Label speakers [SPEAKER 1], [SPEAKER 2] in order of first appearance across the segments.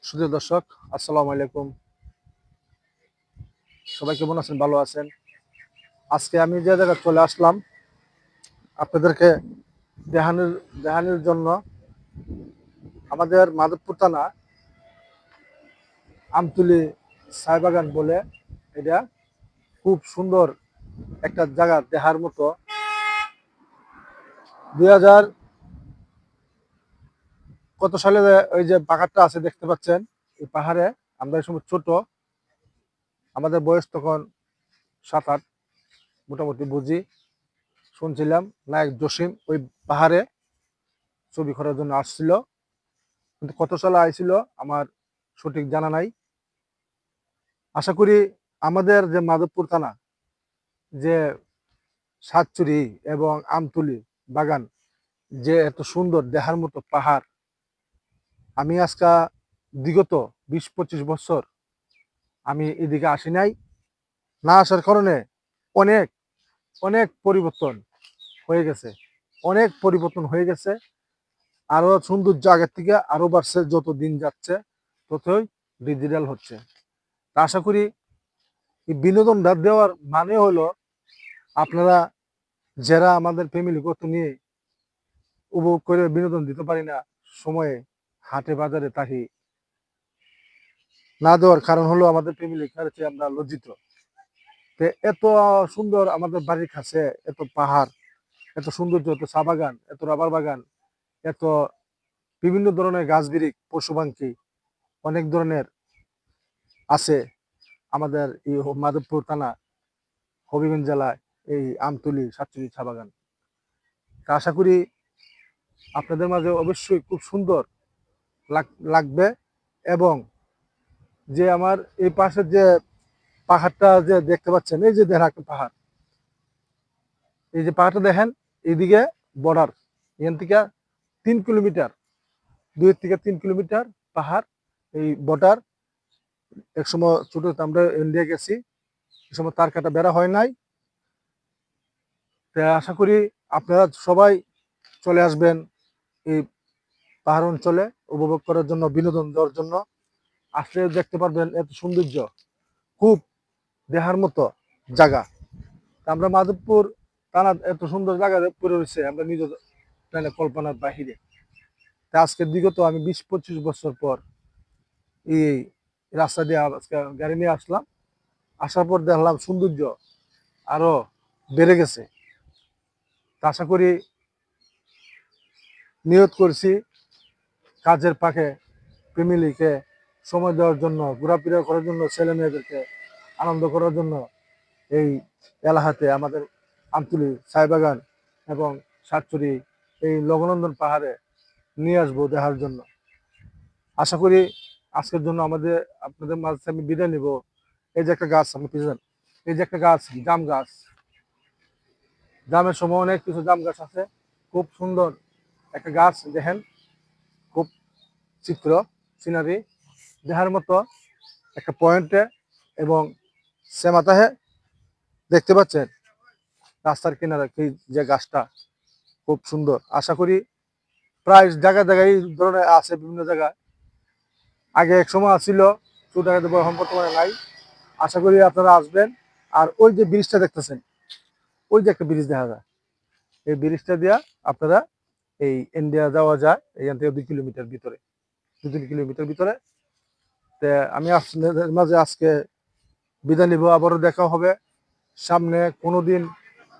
[SPEAKER 1] সুধীর দর্শক, আসসালামু আলাইকুম। সবাই কেমন আছেন? ভালো আছেন? আজকে আমি যে জায়গায় চলে আসলাম আপনাদেরকে দেখানোর দেখানোর জন্য, আমাদের মাধবপুর থানা আমতুলি ছাইবাগান বলে। এটা খুব সুন্দর একটা জায়গা, দেখার মতো। 2000 কত সালে ওই যে পাহাড়টা আছে দেখতে পাচ্ছেন, এই পাহাড়ে আমরা এই সময় ছোট, আমাদের বয়স তখন 7-8, মোটামুটি বুঝি। শুনছিলাম নায়ক জসিম ওই পাহাড়ে ছবি করার জন্য আসছিল, কিন্তু কত সালে আইছিল আমার সঠিক জানা নাই। আশা করি আমাদের যে মাধবপুর থানা, যে সাতচুরি এবং আমতুলি বাগান, যে এত সুন্দর দেখার মতো পাহাড়, আমি আজকা বিগত 20-25 বছর আমি এদিকে আসি নাই। না আসার কারণে অনেক অনেক পরিবর্তন হয়ে গেছে, অনেক পরিবর্তন হয়ে গেছে। আরো সৌন্দর্য আগের থেকে আরো বাড়ছে, যত দিন যাচ্ছে ততই ডিজিটাল হচ্ছে। তা আশা করি এই বিনোদনটা দেওয়ার মানে হলো, আপনারা যারা আমাদের ফ্যামিলিগত নিয়ে উপভোগ করে বিনোদন দিতে পারি না সময়ে, হাটে বাজারে থাকি, না দেওয়ার কারণ হলো আমাদের ফ্যামিলির কাছে আমরা লজ্জিত। তো এত সুন্দর আমাদের বাড়ির কাছে, এত পাহাড়, এত সৌন্দর্য, এত চা বাগান, এত রাবার বাগান, এত বিভিন্ন ধরনের গাছ বিরিক, পশু পাখি অনেক ধরনের আছে আমাদের এই মাধবপুর থানা, হবিগঞ্জ জেলায়, এই আমতলী সাতচল্লিশ চা বাগান। তা আশা করি আপনাদের মাঝে অবশ্যই খুব সুন্দর লাগবে। এবং যে আমার এই পাশের যে পাহাড়টা যে দেখতে পাচ্ছেন, এই যে দেখেন একটা পাহাড়, এই যে পাহাড়টা দেখেন, এইদিকে বর্ডার, এখান থেকে 3 কিলোমিটার, 2 থেকে 3 কিলোমিটার পাহাড়, এই বর্ডার। এক সময় ছোট আমরা ইন্ডিয়া গেছি, এই সময় তার কাটা বেড়া হয় নাই। তা আশা করি আপনারা সবাই চলে আসবেন এই পাহাড় অঞ্চলে উপভোগ করার জন্য, বিনোদন দেওয়ার জন্য। আসলে দেখতে পারবেন এত সৌন্দর্য, খুব দেখার মতো জায়গা। আমরা মাধবপুর থানা এত সুন্দর জায়গা পড়ে রয়েছে, আমরা নিজের কল্পনার বাহিরে। তা আজকে বিগত আমি 20-25 বছর পর এই রাস্তা দিয়ে আজকে গাড়ি নিয়ে আসলাম। আসার পর দেখলাম সৌন্দর্য আরো বেড়ে গেছে। তা আশা করি, নিয়ত করছি কাজের পাকে ফ্যামিলিকে সময় দেওয়ার জন্য, ঘোরাফেরা করার জন্য, ছেলে মেয়েদেরকে আনন্দ করার জন্য এই এলাকাতে আমাদের আমতুলি ছাইবাগান এবং সাতচুরি এই লবনন্দন পাহাড়ে নিয়ে আসবো দেখার জন্য। আশা করি আজকের জন্য আপনাদের মাঝে আমি বিদায় নিব। এই যে একটা গাছ, আমি পিছন, এই যে একটা গাছ, জাম গাছ, জামের সময় অনেক কিছু জাম গাছ আছে, খুব সুন্দর একটা গাছ দেখেন, খুব চিত্র সিনারি দেখার মতো একটা পয়েন্টে। এবং সেমাতাহে দেখতে পাচ্ছেন রাস্তার কিনারে এই যে গাছটা, খুব সুন্দর। আশা করি প্রায় জায়গায় জায়গায় এই ধরনের আছে, বিভিন্ন জায়গায় আগে এক সময় আসছিল, ছোট জায়গাতে বর্তমানে নাই। আশা করি আপনারা আসবেন। আর ওই যে ব্রিজটা দেখতেছেন, ওই যে একটা ব্রিজ দেখা যায়, এই ব্রিজটা দিয়া আপনারা এই ইন্ডিয়া যাওয়া যায় এখান থেকে 2 কিলোমিটার ভিতরে, 2-3 কিলোমিটার ভিতরে। তে আমি আপনাদের মাঝে আজকে বিদায় নিব, আবারও দেখা হবে সামনে কোনোদিন।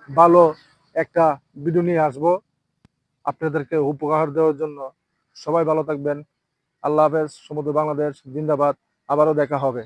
[SPEAKER 1] ভালো একটা ভিডিও নিয়ে আসবো আপনাদেরকে উপহার দেওয়ার জন্য। সবাই ভালো থাকবেন। আল্লাহ হাফেজ। সমুদ্র বাংলাদেশ জিন্দাবাদ। আবারও দেখা হবে।